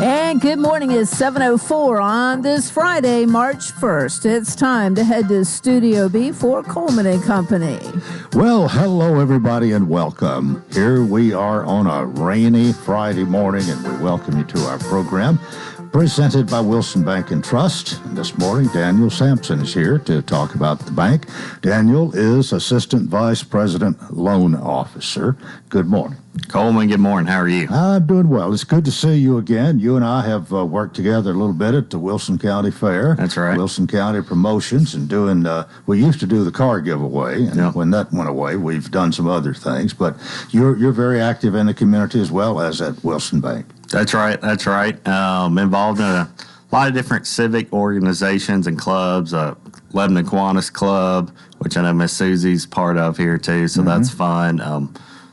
And good morning. It's 7:04 on this Friday, March 1st. It's time to head to Studio B for Coleman and Company. Well, hello, everybody, and welcome. Here we are on a rainy Friday morning, and we welcome you to our program presented by Wilson Bank and Trust. And this morning, Daniel Sampson is here to talk about the bank. Daniel is Assistant Vice President Loan Officer. Good morning. Coleman, good morning. How are you? I'm doing well. It's good to see you again. You and I have worked together a little bit at the Wilson County Fair. That's right. Wilson County Promotions, and doing, we used to do the car giveaway, and when that went away, we've done some other things. But you're very active in the community as well as at Wilson Bank. That's right. That's right. Involved in a lot of different civic organizations and clubs. Lebanon Kiwanis Club, which I know Miss Susie's part of here too, so that's fun.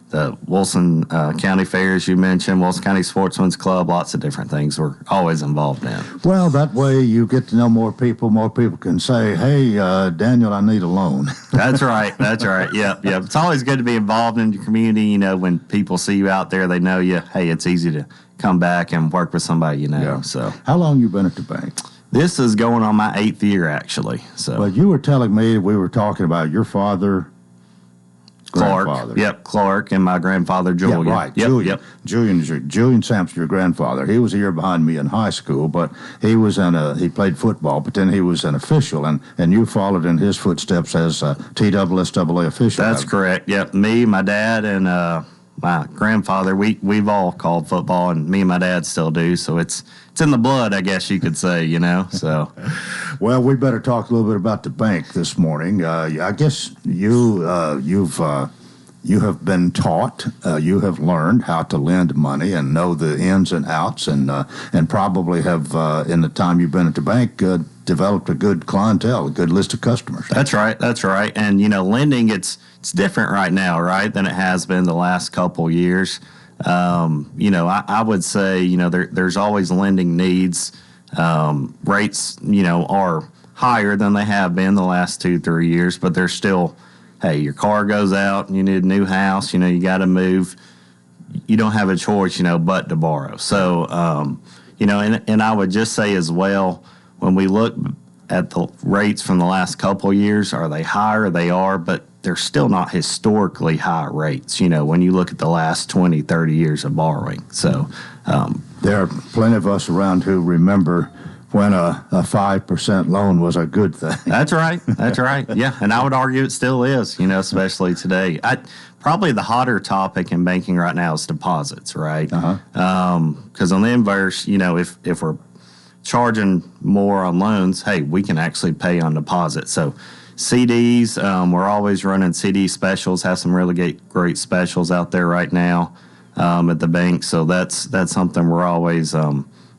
The Wilson County Fair, as you mentioned, Wilson County Sportsman's Club, lots of different things we're always involved in. Well, that way you get to know more people. More people can say, hey, Daniel, I need a loan. That's right. That's right. Yep. It's always good to be involved in your community. You know, when people see you out there, they know you. Hey, it's easy to come back and work with somebody you know. Yeah. So, how long you been at the bank? This is going on my 8th year, actually. So, well, you were telling me we were talking about your father. Clark. Yep, Clark, and my grandfather Julian. Yeah, right. Yep. Julian Sampson, your grandfather. He was a year behind me in high school, but he played football, but then he was an official, and you followed in his footsteps as a TSSAA official. That's correct. Yep. Me, my dad, and my grandfather, we've all called football, and me and my dad still do, so it's in the blood, I guess you could say, you know. So, well, we better talk a little bit about the bank this morning. I guess you have been taught, you have learned how to lend money and know the ins and outs, and probably have in the time you've been at the bank developed a good clientele, a good list of customers. That's right. And you know, lending it's different right now, right, than it has been the last couple years. You know, I would say, you know, there's always lending needs. Rates, you know, are higher than they have been the last 2-3 years, but they're still, hey, your car goes out and you need a new house, you know, you got to move. You don't have a choice, you know, but to borrow. So, you know, and I would just say as well, when we look at the rates from the last couple of years, are they higher? They are, but they're still not historically high rates, you know, when you look at the last 20, 30 years of borrowing. So there are plenty of us around who remember when a 5% loan was a good thing. That's right. Yeah, and I would argue it still is, you know, especially today. Probably the hotter topic in banking right now is deposits, right? Because on the inverse, you know, if we're charging more on loans, hey, we can actually pay on deposits. So CDs, we're always running CD specials, have some really great specials out there right now at the bank. So that's something we're always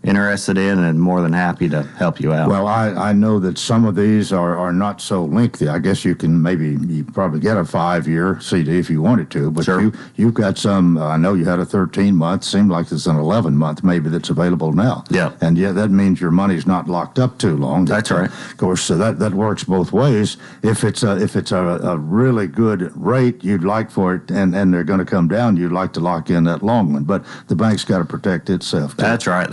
interested in and more than happy to help you out. Well, I know that some of these are not so lengthy. I guess you probably get a 5-year CD if you wanted to, but sure. You've got some, I know you had a 13-month, seemed like it's an 11-month maybe that's available now. Yeah. And yeah, that means your money's not locked up too long. That's right. Of course, so that works both ways. If it's a really good rate you'd like for it and they're going to come down, you'd like to lock in that long one. But the bank's got to protect itself too. That's right.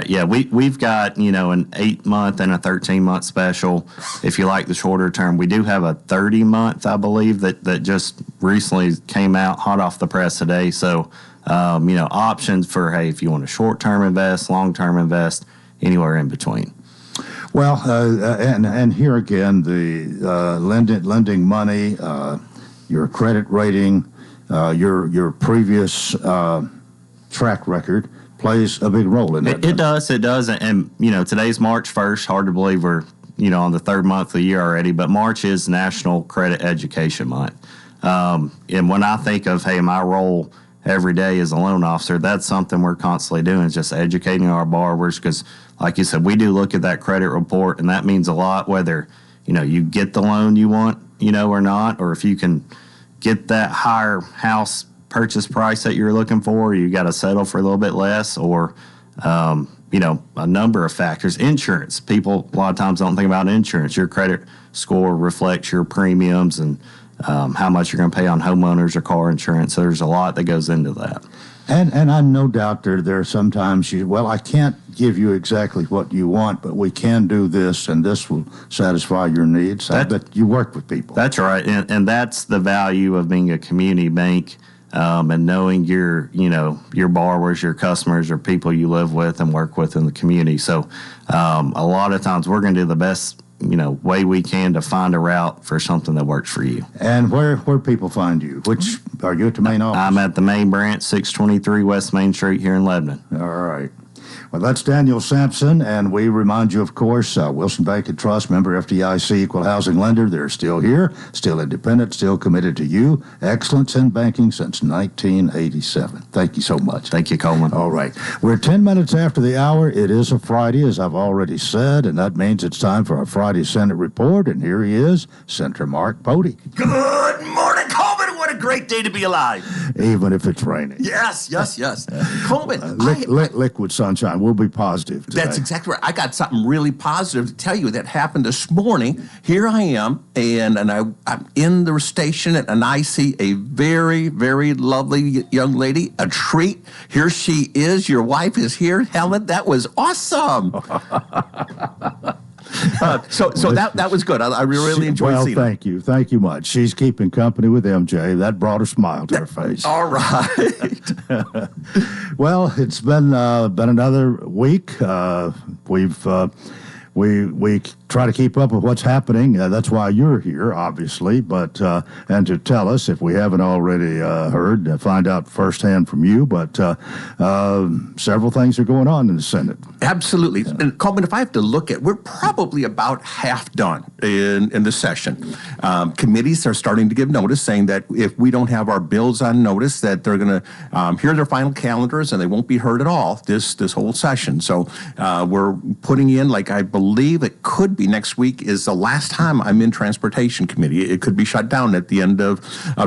Yeah, we've got, you know, an 8-month and a 13-month special. If you like the shorter term, we do have a 30-month, I believe, that just recently came out hot off the press today. So, you know, options for, hey, if you want to short-term invest, long-term invest, anywhere in between. Well, and here again, the lending money, your credit rating, your previous track record plays a big role in that. It does. And, you know, today's March 1st. Hard to believe we're, you know, on the third month of the year already. But March is National Credit Education Month. And when I think of, hey, my role every day as a loan officer, that's something we're constantly doing, is just educating our borrowers. Because, like you said, we do look at that credit report, and that means a lot whether, you know, you get the loan you want, you know, or not, or if you can get that higher house purchase price that you're looking for, you got to settle for a little bit less, or you know, a number of factors. Insurance, people a lot of times don't think about insurance. Your credit score reflects your premiums and how much you're going to pay on homeowners or car insurance. So there's a lot that goes into that. And I no doubt there are sometimes I can't give you exactly what you want, but we can do this, and this will satisfy your needs. I bet you work with people. That's right, and that's the value of being a community bank. And knowing your borrowers, your customers, or people you live with and work with in the community. So a lot of times we're going to do the best, way we can to find a route for something that works for you. And where people find you? Which are you at the main office? I'm at the main branch, 623 West Main Street here in Lebanon. All right. Well, that's Daniel Sampson, and we remind you, of course, Wilson Bank and Trust, member FDIC, equal housing lender. They're still here, still independent, still committed to you. Excellence in banking since 1987. Thank you so much. Thank you, Coleman. All right. We're 10 minutes after the hour. It is a Friday, as I've already said, and that means it's time for our Friday Senate report, and here he is, Senator Mark Pody. Good morning, Coleman. What a great day to be alive. Even if it's raining. Yes. Coleman. Liquid sunshine. We'll be positive today. That's exactly right. I got something really positive to tell you that happened this morning. Here I am, and I'm in the station, and I see a very, very lovely young lady, a treat. Here she is. Your wife is here, Helen. That was awesome. So that was good. I really enjoyed seeing her. Thank you much. She's keeping company with MJ. That brought a smile to her face. All right. Well, it's been another week. We try to keep up with what's happening. That's why you're here, obviously. But and to tell us, if we haven't already heard, find out firsthand from you. But several things are going on in the Senate. Absolutely. And Coleman, if I have to look at, we're probably about half done in the session. Committees are starting to give notice, saying that if we don't have our bills on notice, that they're going to hear their final calendars and they won't be heard at all this whole session. So we're putting in, like I believe it could be next week is the last time I'm in Transportation Committee. It could be shut down at the end of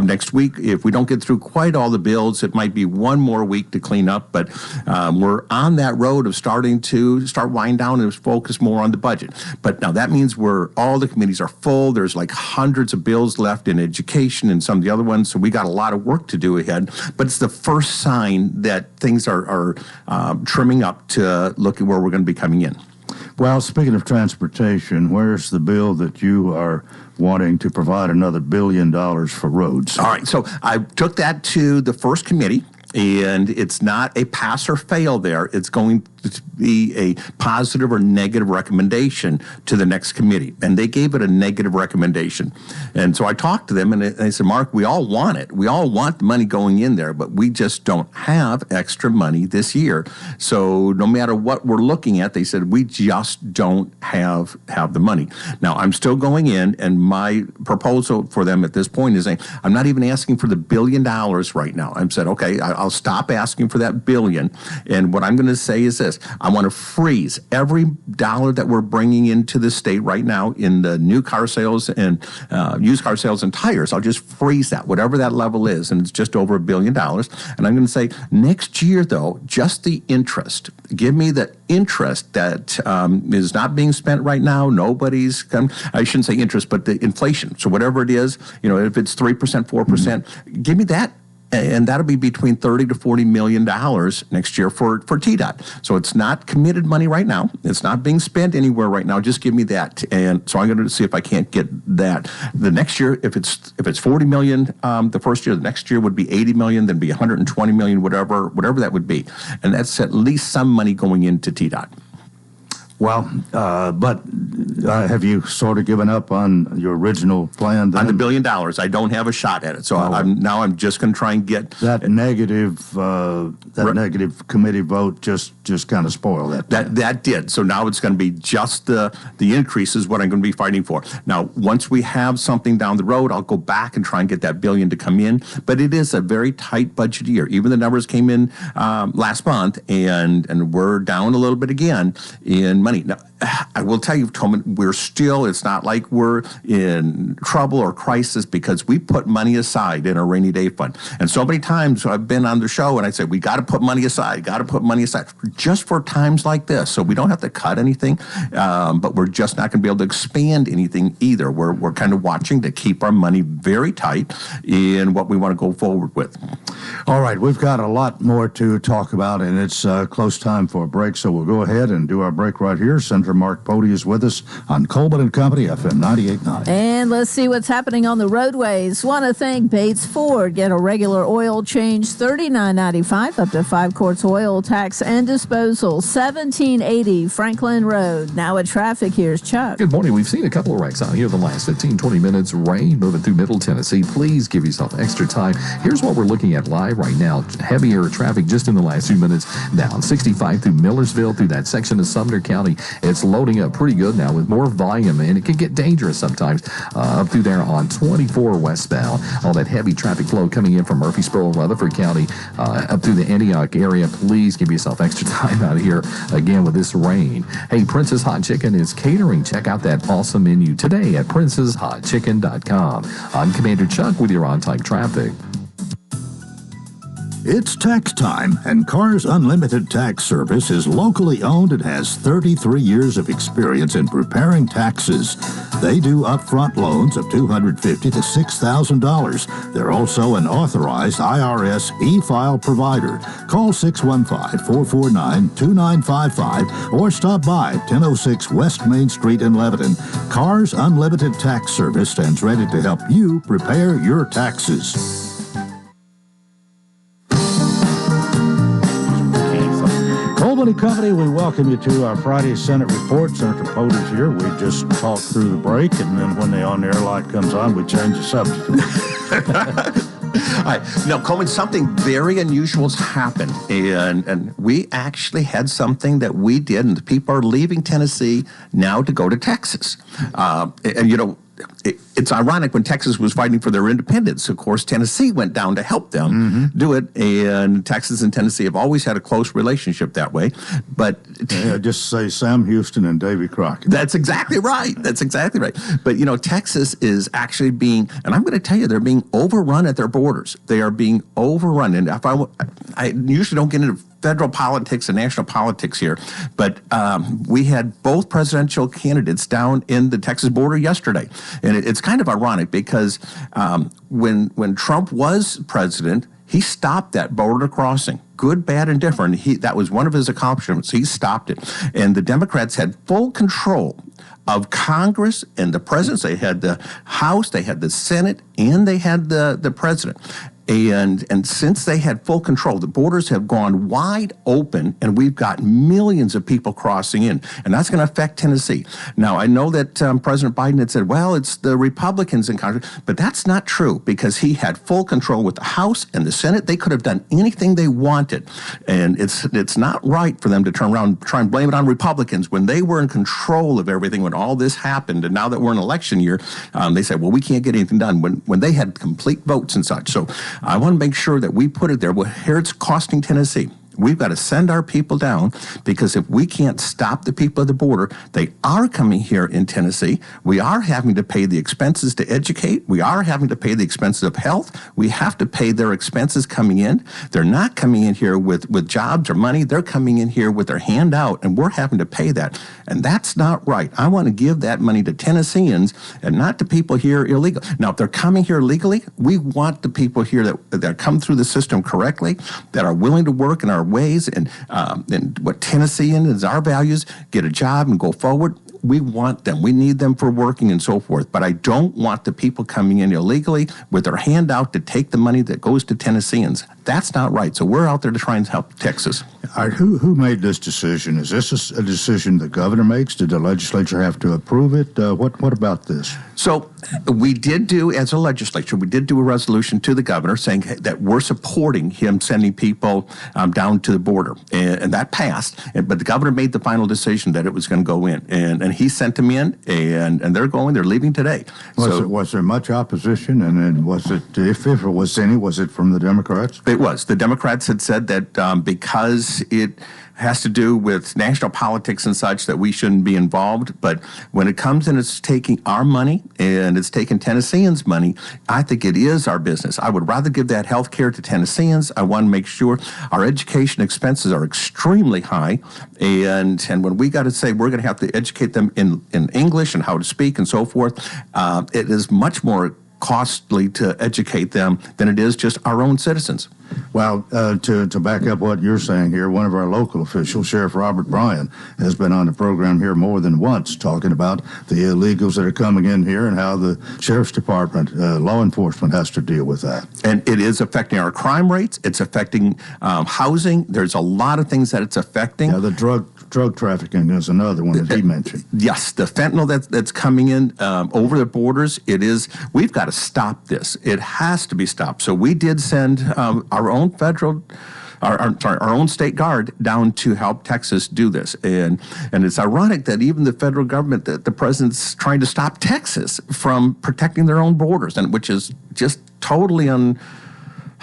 next week. If we don't get through quite all the bills, it might be one more week to clean up. But we're on that road of starting to wind down and focus more on the budget. But now that means all the committees are full. There's like hundreds of bills left in education and some of the other ones. So we got a lot of work to do ahead. But it's the first sign that things are trimming up to look at where we're going to be coming in. Well, speaking of transportation, where's the bill that you are wanting to provide another $1 billion for roads? All right, so I took that to the first committee, and it's not a pass or fail there. It's going to be a positive or negative recommendation to the next committee. And they gave it a negative recommendation. And so I talked to them, and they said, Mark, we all want it. We all want the money going in there, but we just don't have extra money this year. So no matter what we're looking at, they said, we just don't have the money. Now, I'm still going in, and my proposal for them at this point is saying, I'm not even asking for the $1 billion right now. I'm said, okay, I'll stop asking for that $1 billion. And what I'm going to say is this. I want to freeze every dollar that we're bringing into the state right now in the new car sales and used car sales and tires. I'll just freeze that, whatever that level is, and it's just over $1 billion. And I'm going to say next year, though, just the interest. Give me the interest that is not being spent right now. I shouldn't say interest, but the inflation. So whatever it is, if it's 3%, 4%, give me that. And that'll be between $30 to $40 million next year for TDOT. So it's not committed money right now. It's not being spent anywhere right now. Just give me that. And so I'm going to see if I can't get that. The next year, if it's $40 million, the first year, the next year would be $80 million, then be $120 million, whatever that would be. And that's at least some money going into TDOT. Well, but have you sort of given up on your original plan then? On the $1 billion, I don't have a shot at it. So I'm just going to try and get that negative committee vote. Just kind of spoil that. That did. So now it's going to be just the increase is what I'm going to be fighting for. Now, once we have something down the road, I'll go back and try and get that $1 billion to come in. But it is a very tight budget year. Even the numbers came in last month, and we're down a little bit again in money. Now, I will tell you, Coleman, it's not like we're in trouble or crisis because we put money aside in our rainy day fund. And so many times I've been on the show and I say, we got to put money aside, just for times like this. So we don't have to cut anything, but we're just not going to be able to expand anything either. We're kind of watching to keep our money very tight in what we want to go forward with. All right, we've got a lot more to talk about, and it's close time for a break, so we'll go ahead and do our break right here. Senator Mark Pody is with us on Coleman and Company, FM 98.9. And let's see what's happening on the roadways. Want to thank Bates Ford. Get a regular oil change, $39.95, up to 5 quarts oil, tax and disposal, 1780 Franklin Road. Now at traffic, here's Chuck. Good morning. We've seen a couple of wrecks out here the last 15, 20 minutes. Rain moving through Middle Tennessee. Please give yourself extra time. Here's what we're looking at live right now. Heavier traffic just in the last few minutes. Down 65 through Millersville, through that section of Sumner County. It's loading up pretty good now with more volume, and it can get dangerous sometimes up through there on 24 westbound. All that heavy traffic flow coming in from Murfreesboro, Rutherford County, up through the Antioch area. Please give yourself extra time out here again with this rain. Hey, Princess Hot Chicken is catering. Check out that awesome menu today at princesshotchicken.com. I'm Commander Chuck with your on-time traffic. It's tax time, and Cars Unlimited Tax Service is locally owned and has 33 years of experience in preparing taxes. They do upfront loans of $250 to $6,000. They're also an authorized IRS e-file provider. Call 615-449-2955 or stop by 1006 West Main Street in Lebanon. Cars Unlimited Tax Service stands ready to help you prepare your taxes. Coleman and Company, we welcome you to our Friday Senate report. Senator Pody's here. We just talk through the break, and then when the on-air light comes on, we change the subject. All right. Now, Coleman, something very unusual has happened, and we actually had something that we did, and the people are leaving Tennessee now to go to Texas. And you know, it's ironic when Texas was fighting for their independence. Of course, Tennessee went down to help them do it, and Texas and Tennessee have always had a close relationship that way. But just say Sam Houston and Davy Crockett. That's exactly right. But, you know, Texas is actually being, and I'm going to tell you, they're being overrun at their borders. They are being overrun. And if I usually don't get into federal politics and national politics here, but we had both presidential candidates down in the Texas border yesterday. And it's kind of ironic because when Trump was president, he stopped that border crossing. Good, bad, and different. That was one of his accomplishments. He stopped it. And the Democrats had full control of Congress and the presidents. They had the House, they had the Senate, and they had the president. And since they had full control, the borders have gone wide open, and we've got millions of people crossing in, and that's going to affect Tennessee. Now, I know that President Biden had said, well, it's the Republicans in Congress, but that's not true because he had full control with the House and the Senate. They could have done anything they wanted, and it's not right for them to turn around and try and blame it on Republicans when they were in control of everything when all this happened. And now that we're in election year, they said, well, we can't get anything done when they had complete votes and such. So I want to make sure that we put it there. Well, here it's costing Tennessee. We've got to send our people down because if we can't stop the people at the border, they are coming here in Tennessee. We are having to pay the expenses to educate. We are having to pay the expenses of health. We have to pay their expenses coming in. They're not coming in here with jobs or money. They're coming in here with their hand out, and we're having to pay that. And that's not right. I want to give that money to Tennesseans and not to people here illegally. Now, if they're coming here legally, we want the people here that come through the system correctly, that are willing to work in our ways and what Tennessean is our values, get a job and go forward. We want them. We need them for working and so forth. But I don't want the people coming in illegally with their hand out to take the money that goes to Tennesseans. That's not right. So we're out there to try and help Texas. All right, who made this decision? Is this a decision the governor makes? Did the legislature have to approve it? What about this? So we did do, as a legislature, we did do a resolution to the governor saying that we're supporting him sending people down to the border. And that passed. But the governor made the final decision that it was going to go in. And he sent them in, and they're leaving today. Was there much opposition? And then was it, if there was any, was it from the Democrats? It was. The Democrats had said that because it has to do with national politics and such that we shouldn't be involved. But when it comes and it's taking our money and it's taking Tennesseans' money, I think it is our business. I would rather give that health care to Tennesseans. I want to make sure our education expenses are extremely high. And when we got to say we're going to have to educate them in English and how to speak and so forth, it is much more costly to educate them than it is just our own citizens. Well, to back up what you're saying here, one of our local officials, Sheriff Robert Bryan, has been on the program here more than once talking about the illegals that are coming in here and how the Sheriff's Department, law enforcement has to deal with that. And it is affecting our crime rates. It's affecting housing. There's a lot of things that it's affecting. Yeah, the drug trafficking is another one that he mentioned. Yes, the fentanyl that's coming in over the borders, we've got to stop this. It has to be stopped. So we did send our own our own state guard down to help Texas do this. And it's ironic that even the federal government, that the president's trying to stop Texas from protecting their own borders, and which is just totally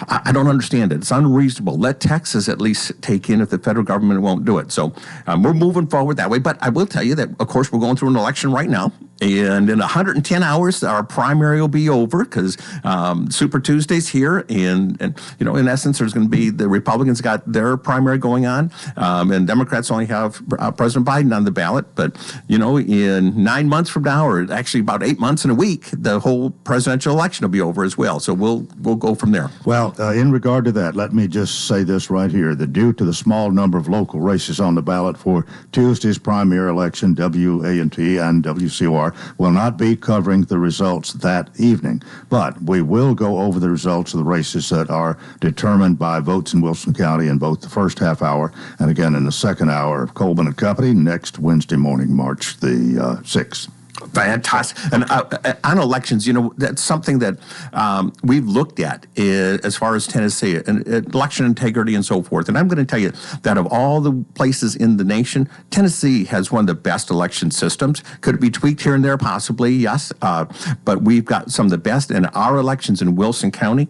I don't understand it. It's unreasonable. Let Texas at least take in if the federal government won't do it. So we're moving forward that way. But I will tell you that, of course, we're going through an election right now. And in 110 hours, our primary will be over because Super Tuesday's here. And in essence, there's going to be the Republicans got their primary going on. And Democrats only have President Biden on the ballot. But, in 9 months from now, or actually about 8 months and a week, the whole presidential election will be over as well. So we'll go from there. Well, in regard to that, let me just say this right here, that due to the small number of local races on the ballot for Tuesday's primary election, WA&T and WCOR will not be covering the results that evening. But we will go over the results of the races that are determined by votes in Wilson County in both the first half hour and again in the second hour of Coleman and Company next Wednesday morning, March the 6th. Fantastic. And on elections, that's something that we've looked at as far as Tennessee, and election integrity and so forth. And I'm going to tell you that of all the places in the nation, Tennessee has one of the best election systems. Could it be tweaked here and there? Possibly, yes. But we've got some of the best. And our elections in Wilson County,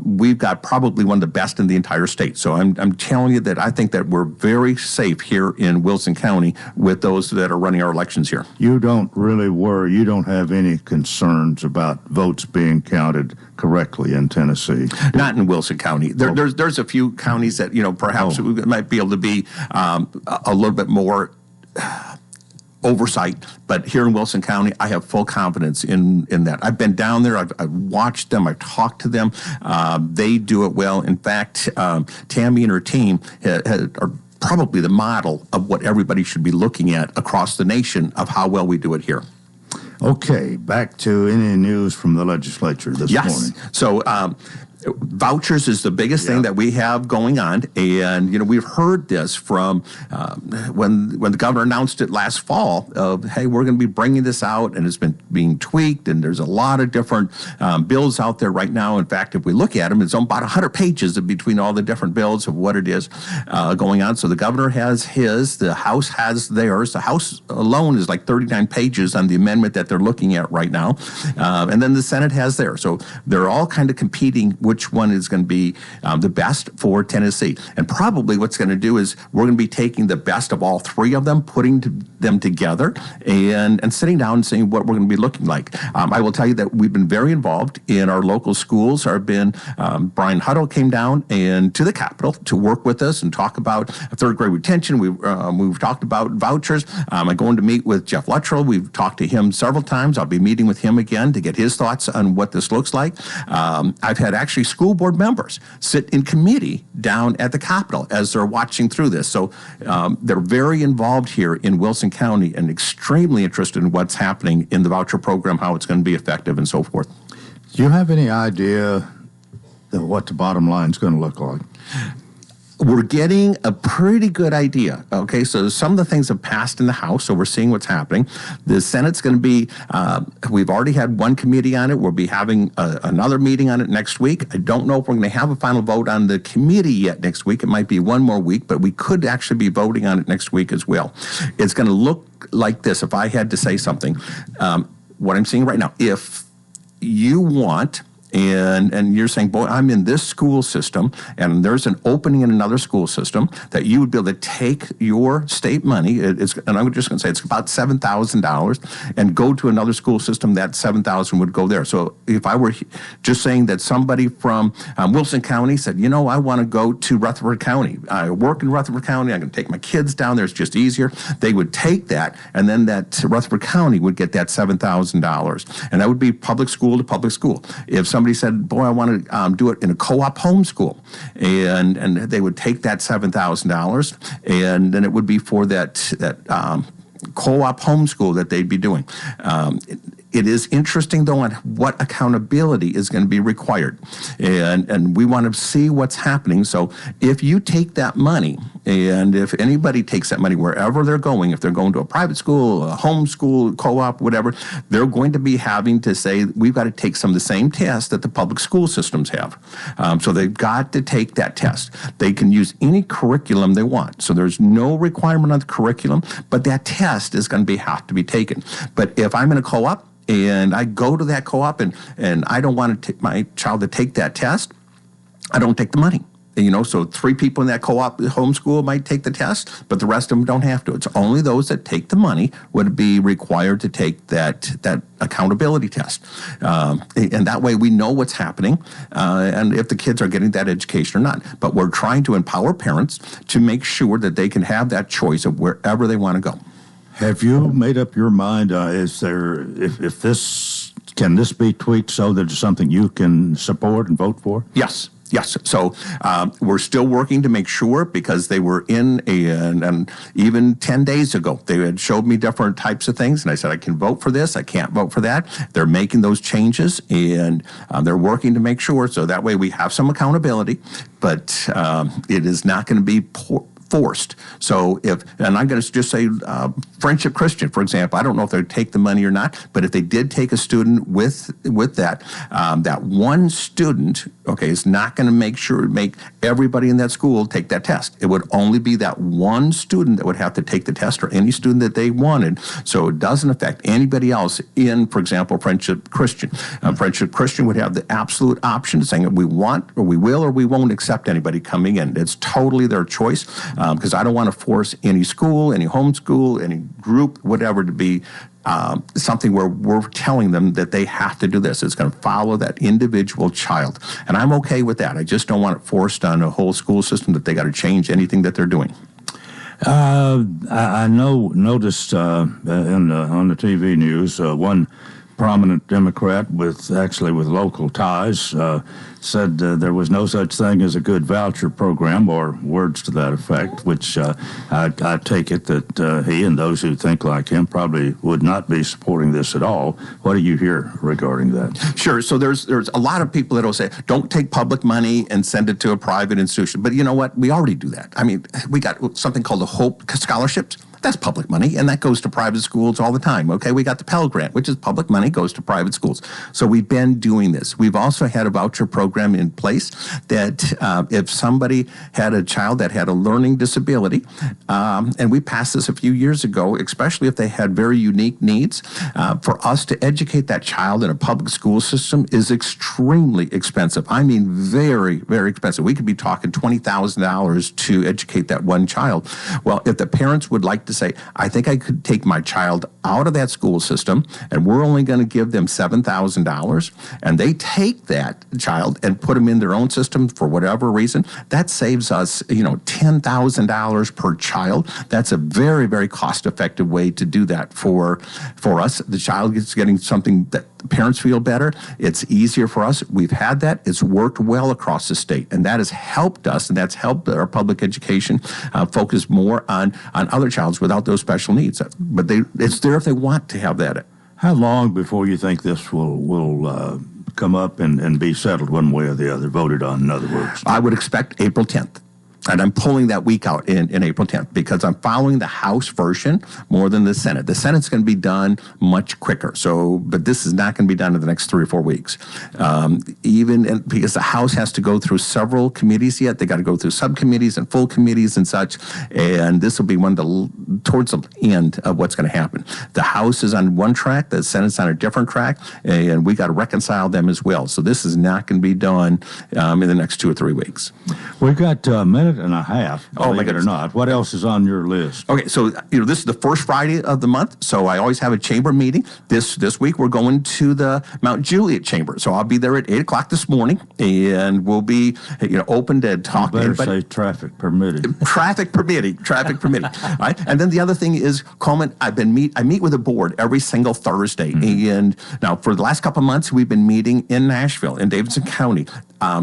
we've got probably one of the best in the entire state. So I'm telling you that I think that we're very safe here in Wilson County with those that are running our elections here. You don't really worry, you don't have any concerns about votes being counted correctly in Tennessee? Not in Wilson County. There's a few counties that, perhaps we might be able to be a little bit more oversight, but here in Wilson County, I have full confidence in that. I've been down there, I've watched them, I've talked to them. They do it well. In fact, Tammy and her team are probably the model of what everybody should be looking at across the nation of how well we do it here. Okay, back to any news from the legislature this morning. So vouchers is the biggest thing that we have going on, and we've heard this from when the governor announced it last fall of, hey, we're going to be bringing this out, and it's been being tweaked, and there's a lot of different bills out there right now. In fact, if we look at them, it's about 100 pages between all the different bills of what it is going on. So the governor has his, the House has theirs. The House alone is like 39 pages on the amendment that they're looking at right now, and then the Senate has theirs. So they're all kind of competing which one is going to be the best for Tennessee. And probably what's going to do is we're going to be taking the best of all three of them, putting them together, and sitting down and seeing what we're going to be looking like. I will tell you that we've been very involved in our local schools. Brian Huddle came down and to the Capitol to work with us and talk about third grade retention. We've talked about vouchers. I'm going to meet with Jeff Luttrell. We've talked to him several times. I'll be meeting with him again to get his thoughts on what this looks like. I've had actually school board members sit in committee down at the Capitol as they're watching through this. So they're very involved here in Wilson County and extremely interested in what's happening in the voucher program, how it's going to be effective, and so forth. Do you have any idea of what the bottom line is going to look like? We're getting a pretty good idea. Okay, so some of the things have passed in the House, so we're seeing what's happening. The Senate's going to be, we've already had one committee on it. We'll be having another meeting on it next week. I don't know if we're going to have a final vote on the committee yet next week. It might be one more week, but we could actually be voting on it next week as well. It's going to look like this. If I had to say something, what I'm seeing right now, if you want and you're saying, boy, I'm in this school system, and there's an opening in another school system, that you would be able to take your state money, and I'm just going to say it's about $7,000, and go to another school system, that $7,000 would go there. So if I were just saying that somebody from Wilson County said, I want to go to Rutherford County. I work in Rutherford County. I'm going to take my kids down there. It's just easier. They would take that, and then that Rutherford County would get that $7,000, and that would be public school to public school. If somebody said, boy, I want to do it in a co-op homeschool, and they would take that $7,000, and then it would be for that co-op homeschool that they'd be doing. It is interesting, though, on what accountability is going to be required. And we want to see what's happening. So if you take that money, and if anybody takes that money wherever they're going, if they're going to a private school, a homeschool, co-op, whatever, they're going to be having to say, we've got to take some of the same tests that the public school systems have. So they've got to take that test. They can use any curriculum they want. So there's no requirement on the curriculum, but that test is going to have to be taken. But if I'm in a co-op, and I go to that co-op and I don't want to my child to take that test, I don't take the money. So 3 people in that co-op homeschool might take the test, but the rest of them don't have to. It's only those that take the money would be required to take that accountability test. And that way we know what's happening and if the kids are getting that education or not. But we're trying to empower parents to make sure that they can have that choice of wherever they want to go. Have you made up your mind? Is there, if this, can this be tweaked so that it's something you can support and vote for? Yes. So we're still working to make sure, because they were in and even 10 days ago, they had showed me different types of things. And I said, I can vote for this. I can't vote for that. They're making those changes, and they're working to make sure. So that way we have some accountability, but it is not going to be forced. So and I'm going to just say Friendship Christian, for example, I don't know if they would take the money or not, but if they did take a student with that, that one student, is not going to make everybody in that school take that test. It would only be that one student that would have to take the test, or any student that they wanted. So it doesn't affect anybody else in, for example, Friendship Christian. Friendship Christian would have the absolute option of saying we want, or we will, or we won't accept anybody coming in. It's totally their choice. Because I don't want to force any school, any homeschool, any group, whatever, to be something where we're telling them that they have to do this. It's going to follow that individual child. And I'm okay with that. I just don't want it forced on a whole school system that they got to change anything that they're doing. I noticed on the TV news, one prominent Democrat with local ties said there was no such thing as a good voucher program, or words to that effect, which I take it that he and those who think like him probably would not be supporting this at all. What do you hear regarding that? Sure. So there's a lot of people that will say, don't take public money and send it to a private institution. But you know what? We already do that. I mean, we got something called the Hope Scholarships. That's public money, and that goes to private schools all the time. Okay, we got the Pell Grant, which is public money, goes to private schools. So we've been doing this. We've also had a voucher program in place that if somebody had a child that had a learning disability, and we passed this a few years ago, especially if they had very unique needs, for us to educate that child in a public school system is extremely expensive. I mean, very, very expensive. We could be talking $20,000 to educate that one child. Well, if the parents would like to say, I think I could take my child out of that school system, and we're only going to give them $7,000, and they take that child and put them in their own system for whatever reason, that saves us, $10,000 per child. That's a very, very cost-effective way to do that for us. The child is getting something that the parents feel better. It's easier for us. We've had that. It's worked well across the state, and that has helped us, and that's helped our public education focus more on other childs without those special needs. But it's there if they want to have that. How long before you think this will come up and be settled one way or the other, voted on, in other words? I would expect April 10th. And I'm pulling that week out in April 10th because I'm following the House version more than the Senate. The Senate's going to be done much quicker. But this is not going to be done in the next 3 or 4 weeks. Because the House has to go through several committees yet. They got to go through subcommittees and full committees and such. And this will be towards the end of what's going to happen. The House is on one track. The Senate's on a different track. And we got to reconcile them as well. So this is not going to be done in the next 2 or 3 weeks. We've got a minute and a half, oh my believe it or not. What else is on your list? Okay, so this is the first Friday of the month, so I always have a chamber meeting. This week we're going to the Mount Juliet Chamber, so I'll be there at 8 o'clock this morning, and we'll be open to talk to everybody. Say traffic permitting. Traffic permitting. All right, and then the other thing is, Coleman, I meet with the board every single Thursday, and now for the last couple of months we've been meeting in Nashville, in Davidson County.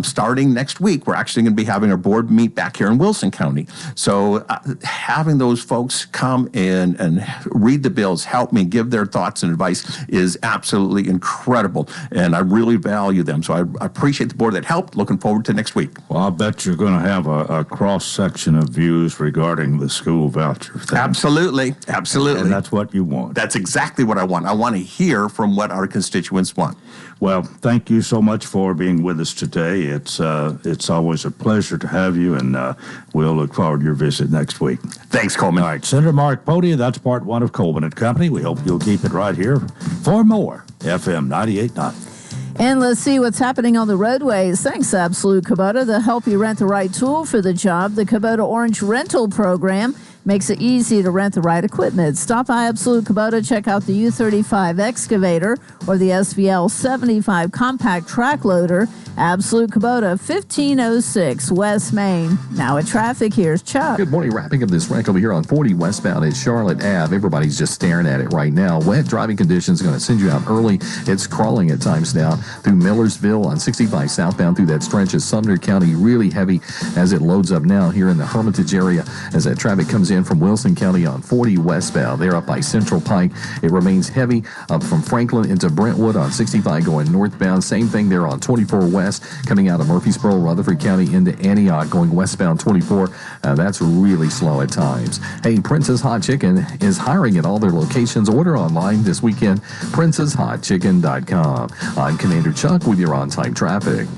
Starting next week, we're actually going to be having our board meet back here in Wilson County. So having those folks come and read the bills, help me, give their thoughts and advice is absolutely incredible. And I really value them. So I appreciate the board that helped. Looking forward to next week. Well, I'll bet you're going to have a cross-section of views regarding the school voucher thing. Absolutely. And that's what you want. That's exactly what I want. I want to hear from what our constituents want. Well, thank you so much for being with us today. It's always a pleasure to have you, and we'll look forward to your visit next week. Thanks, Coleman. All right, Senator Mark Podia, that's part one of Coleman and Company. We hope you'll keep it right here for more FM 98.9. And let's see what's happening on the roadways. Thanks, Absolute Kubota. They'll help you rent the right tool for the job. The Kubota Orange Rental Program makes it easy to rent the right equipment. Stop by Absolute Kubota, check out the U35 excavator or the SVL 75 compact track loader. Absolute Kubota, 1506 West Main. Now at traffic, here's Chuck. Good morning. Wrapping up this wreck over here on 40 westbound at Charlotte Ave. Everybody's just staring at it right now. Wet driving conditions going to send you out early. It's crawling at times now through Millersville on 65 southbound through that stretch of Sumner County. Really heavy as it loads up now here in the Hermitage area as that traffic comes in from Wilson County on 40 westbound. They're up by Central Pike. It remains heavy up from Franklin into Brentwood on 65 going northbound. Same thing there on 24 west coming out of Murfreesboro, Rutherford County into Antioch going westbound 24. That's really slow at times. Hey, Prince's Hot Chicken is hiring at all their locations. Order online this weekend, princeshotchicken.com. I'm Commander Chuck with your on-time traffic.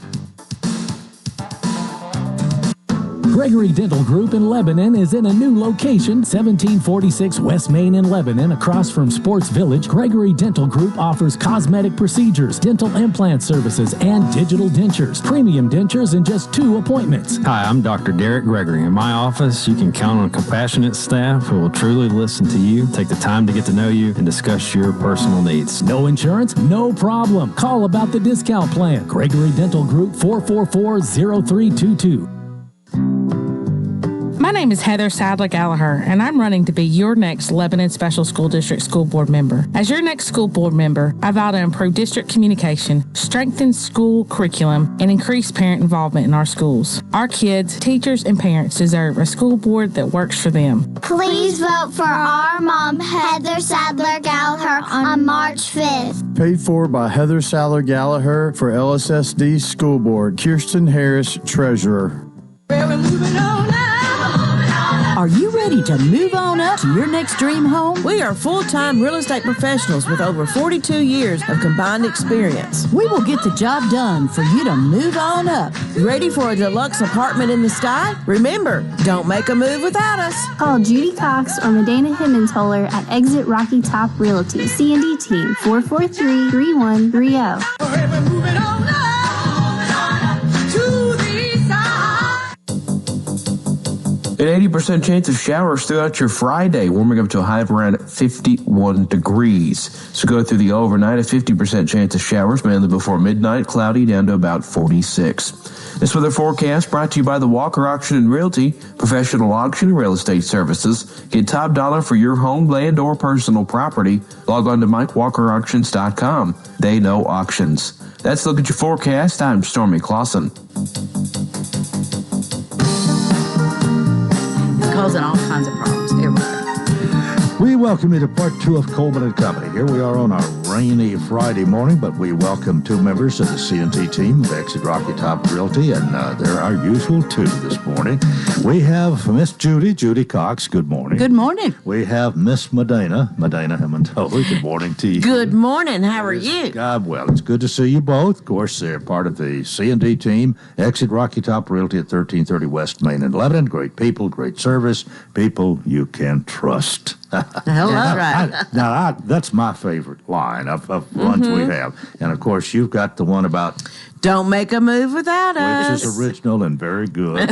Gregory Dental Group in Lebanon is in a new location, 1746 West Main in Lebanon, across from Sports Village. Gregory Dental Group offers cosmetic procedures, dental implant services, and digital dentures. Premium dentures in just 2 appointments. Hi, I'm Dr. Derek Gregory. In my office, you can count on a compassionate staff who will truly listen to you, take the time to get to know you, and discuss your personal needs. No insurance? No problem. Call about the discount plan. Gregory Dental Group, 444-0322. My name is Heather Sadler Gallagher, and I'm running to be your next Lebanon Special School District School Board member. As your next school board member, I vow to improve district communication, strengthen school curriculum, and increase parent involvement in our schools. Our kids, teachers, and parents deserve a school board that works for them. Please vote for our mom, Heather Sadler Gallagher, on March 5th. Paid for by Heather Sadler Gallagher for LSSD School Board. Kirsten Harris, Treasurer. Are you ready to move on up to your next dream home? We are full-time real estate professionals with over 42 years of combined experience. We will get the job done for you to move on up. Ready for a deluxe apartment in the sky? Remember, don't make a move without us. Call Judy Cox or Medina Himmenthaler at Exit Rocky Top Realty. C&D Team, 443-3130. Forever moving on up. An 80% chance of showers throughout your Friday, warming up to a high of around 51 degrees. So go through the overnight, a 50% chance of showers, mainly before midnight, cloudy down to about 46. This weather forecast brought to you by the Walker Auction and Realty, professional auction and real estate services. Get top dollar for your home, land, or personal property. Log on to MikeWalkerAuctions.com. They know auctions. That's a look at your forecast. I'm Stormy Clausen. Causing all kinds of problems everywhere. We welcome you to part 2 of Coleman and Company. Here we are on a rainy Friday morning, but we welcome 2 members of the C&T team of Exit Rocky Top Realty, and they're our usual 2 this morning. We have Miss Judy Cox. Good morning. Good morning. We have Miss Medina Hemantoli. Good morning to you. Good morning. How are you? God, well, it's good to see you both. Of course, they're part of the C&D team, Exit Rocky Top Realty at 1330 West Main in Lebanon. Great people, great service, people you can trust. That's my favorite line of ones we have. And, of course, you've got the one about... Don't make a move without us. Which is original and very good.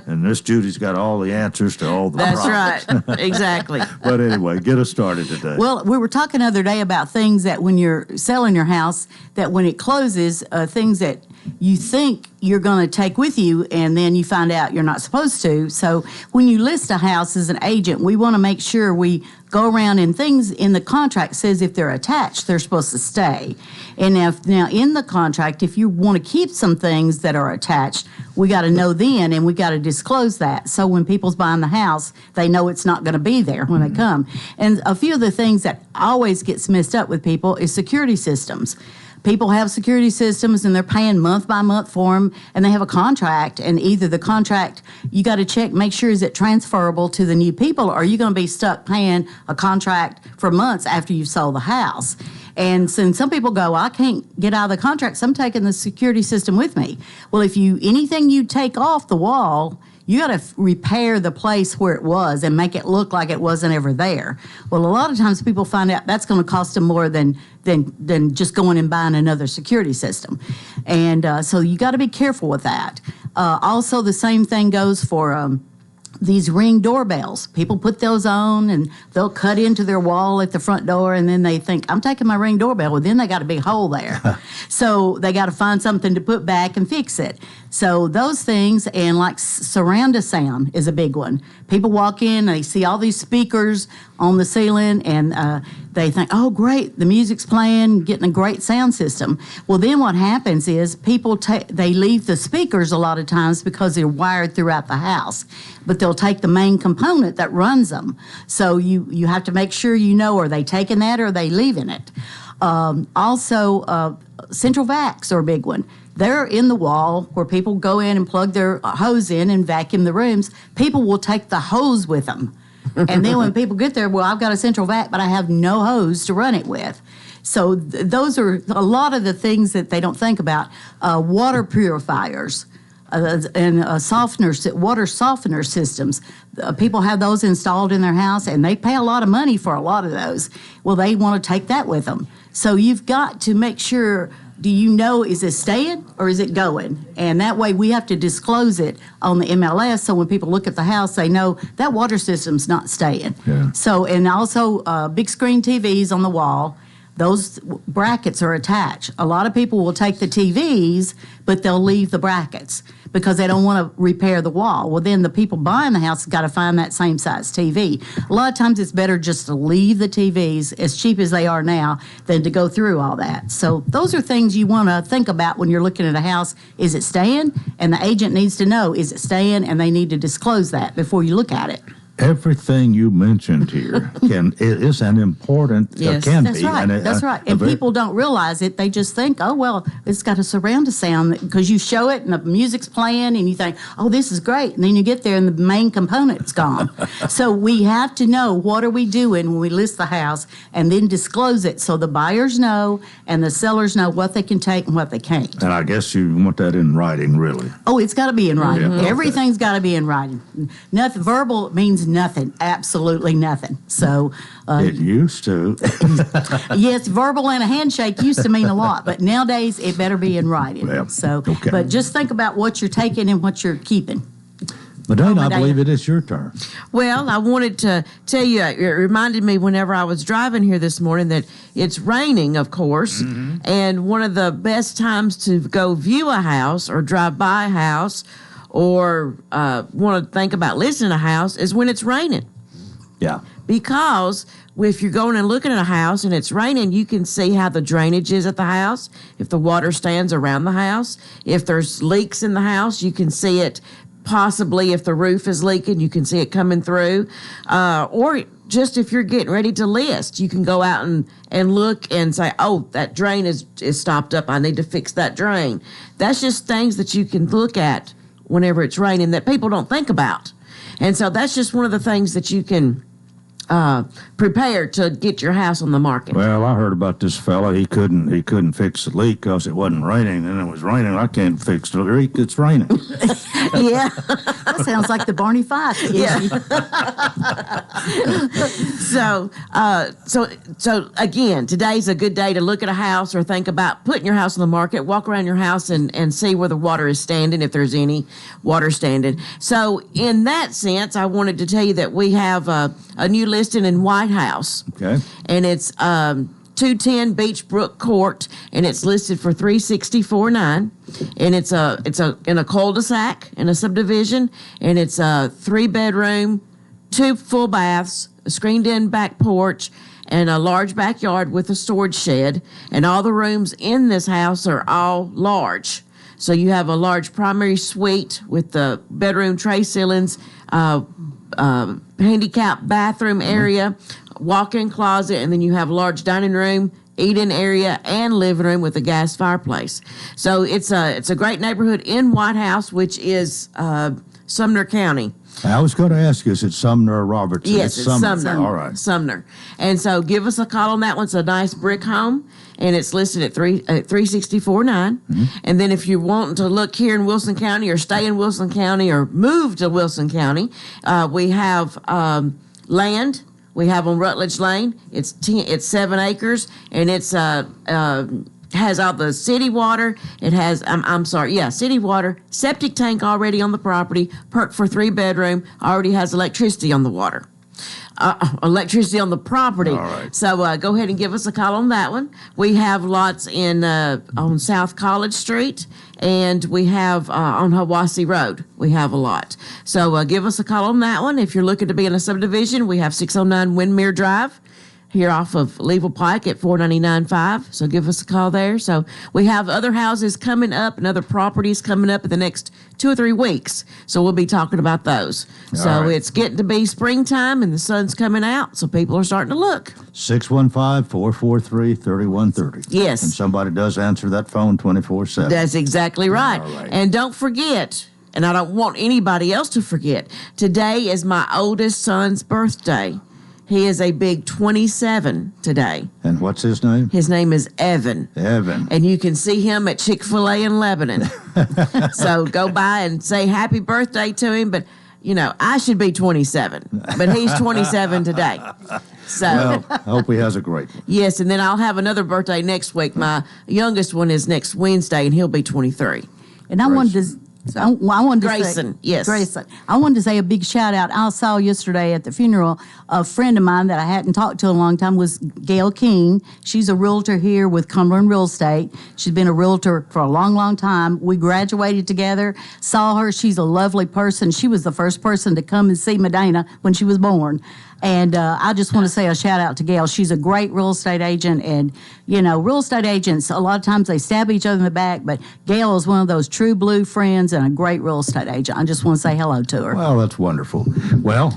And Miss Judy's got all the answers to all the problems. That's right. Exactly. But anyway, get us started today. Well, we were talking the other day about things that when you're selling your house, that when it closes, things that you think you're going to take with you, and then you find out you're not supposed to. So when you list a house as an agent, we want to make sure we go around, and things in the contract says if they're attached, they're supposed to stay. And now in the contract, if you want to keep some things that are attached, we got to know then, and we got to disclose that. So when people's buying the house, they know it's not going to be there when they come. And a few of the things that always gets messed up with people is security systems. People have security systems, and they're paying month by month for them, and they have a contract, and either the contract, you got to check, make sure, is it transferable to the new people, or are you going to be stuck paying a contract for months after you've sold the house? And so some people go, I can't get out of the contract, so I'm taking the security system with me. Well, anything you take off the wall, you got to repair the place where it was and make it look like it wasn't ever there. Well, a lot of times people find out that's going to cost them more than just going and buying another security system. And so you got to be careful with that. Also, the same thing goes for these Ring doorbells. People put those on, and they'll cut into their wall at the front door, and then they think, I'm taking my Ring doorbell. Well, then they got a big hole there. So they got to find something to put back and fix it. So those things, and like surround sound is a big one. People walk in, they see all these speakers on the ceiling, and they think, oh, great, the music's playing, getting a great sound system. Well, then what happens is people they leave the speakers a lot of times because they're wired throughout the house, but they'll take the main component that runs them. So you have to make sure you know, are they taking that or are they leaving it? Also, central vacs are a big one. They're in the wall where people go in and plug their hose in and vacuum the rooms. People will take the hose with them. And then when people get there, well, I've got a central vac, but I have no hose to run it with. So those are a lot of the things that they don't think about. Water purifiers and water softener systems. People have those installed in their house, and they pay a lot of money for a lot of those. Well, they want to take that with them. So you've got to make sure, do you know, is it staying or is it going? And that way we have to disclose it on the MLS, so when people look at the house, they know that water system's not staying. Yeah. So, and also big screen TVs on the wall. Those brackets are attached. A lot of people will take the TVs, but they'll leave the brackets because they don't want to repair the wall. Well, then the people buying the house got to find that same size TV. A lot of times it's better just to leave the TVs, as cheap as they are now, than to go through all that. So those are things you want to think about when you're looking at a house. Is it staying? And the agent needs to know, is it staying? And they need to disclose that before you look at it. Everything you mentioned here is an important, yes, can that's be. Right. That's right. And people don't realize it. They just think, oh, well, it's got a surround sound, because you show it and the music's playing and you think, oh, this is great. And then you get there and the main component's gone. So we have to know, what are we doing when we list the house, and then disclose it so the buyers know and the sellers know what they can take and what they can't. And I guess you want that in writing, really. Oh, it's got to be in writing. Yeah, everything's got to be in writing. Nothing verbal means nothing, absolutely nothing. So it used to. Yes, verbal and a handshake used to mean a lot, but nowadays it better be in writing. Yeah. So, okay. But just think about what you're taking and what you're keeping. Medina, I believe it is your turn. Well, I wanted to tell you, it reminded me whenever I was driving here this morning that it's raining, of course, and one of the best times to go view a house or drive by a house or want to think about listing a house is when it's raining. Yeah. Because if you're going and looking at a house and it's raining, you can see how the drainage is at the house, if the water stands around the house. If there's leaks in the house, you can see it possibly if the roof is leaking, you can see it coming through. Or just if you're getting ready to list, you can go out and look and say, oh, that drain is stopped up. I need to fix that drain. That's just things that you can look at whenever it's raining that people don't think about. And so that's just one of the things that you can prepare to get your house on the market. Well, I heard about this fella. He couldn't fix the leak because it wasn't raining, and it was raining. I can't fix the leak. It's raining. Yeah, that sounds like the Barney Fife. Yeah. So again, today's a good day to look at a house or think about putting your house on the market. Walk around your house and see where the water is standing, if there's any water standing. So in that sense, I wanted to tell you that we have a new listing in White House. Okay. And it's 210 Beach Brook Court, and it's listed for $364,900. And it's in a cul-de-sac in a subdivision, and it's a 3-bedroom, 2 full baths, a screened-in back porch, and a large backyard with a storage shed. And all the rooms in this house are all large. So you have a large primary suite with the bedroom tray ceilings, handicap bathroom area, walk-in closet, and then you have a large dining room, eat-in area, and living room with a gas fireplace. So it's a great neighborhood in White House, which is Sumner County. I was going to ask you, is it Sumner or Robertson? Yes, it's Sumner. All right. Sumner. And so give us a call on that one. It's a nice brick home, and it's listed at $364,900. And then if you're wanting to look here in Wilson County or stay in Wilson County or move to Wilson County, we have land. We have on Rutledge Lane. It's 7 acres, and it's has all the city water. It has, city water, septic tank already on the property, perk for 3-bedroom, already has electricity on the water. Electricity on the property. All right. So go ahead and give us a call on that one. We have lots on South College Street, and we have on Hiwassee Road. We have a lot. So give us a call on that one. If you're looking to be in a subdivision, we have 609 Windmere Drive here off of Leeville Pike at $499.5. So give us a call there. So we have other houses coming up and other properties coming up in the next 2 or 3 weeks. So we'll be talking about those. So it's getting to be springtime and the sun's coming out. So people are starting to look. 615-443-3130. Yes. And somebody does answer that phone 24/7. That's exactly right. All right. And don't forget, and I don't want anybody else to forget, today is my oldest son's birthday. He is a big 27 today. And what's his name? His name is Evan. Evan. And you can see him at Chick-fil-A in Lebanon. So go by and say happy birthday to him. But, I should be 27. But he's 27 today. So, well, I hope he has a great one. Yes, and then I'll have another birthday next week. My youngest one is next Wednesday, and he'll be 23. And I wanted to... I wanted to Grayson, say, yes. Grayson. I wanted to say a big shout out. I saw yesterday at the funeral a friend of mine that I hadn't talked to in a long time was Gail King. She's a realtor here with Cumberland Real Estate. She's been a realtor for a long, long time. We graduated together, saw her. She's a lovely person. She was the first person to come and see Medina when she was born. And I just want to say a shout out to Gail. She's a great real estate agent. And, real estate agents, a lot of times they stab each other in the back. But Gail is one of those true blue friends and a great real estate agent. I just want to say hello to her. Well, that's wonderful. Well,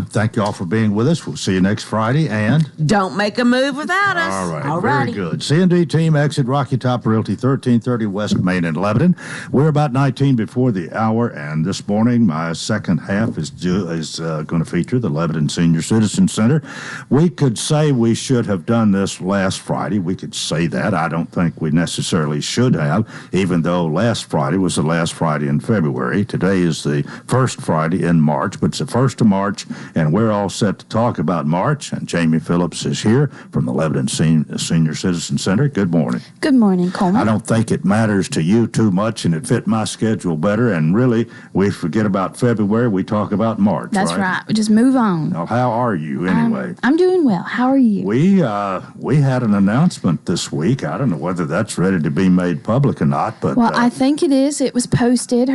thank you all for being with us. We'll see you next Friday. And don't make a move without us. All right. Alrighty. Very good. C&D team, exit Rocky Top Realty, 1330 West Main in Lebanon. We're about 19 before the hour. And this morning, my second half is going to feature the Lebanon Senior Citizen Center. We could say we should have done this last Friday. We could say that. I don't think we necessarily should have, even though last Friday was the last Friday in February. Today is the first Friday in March, but it's the 1st of March, and we're all set to talk about March. And Jamie Phillips is here from the Lebanon Senior Citizen Center. Good morning. Good morning, Coleman. I don't think it matters to you too much, and it fit my schedule better. And really, we forget about February. We talk about March. That's right. We just move on. Now, how are you anyway? I'm doing well. How are you? We had an announcement this week. I don't know whether that's ready to be made public or not, but I think it is. It was posted.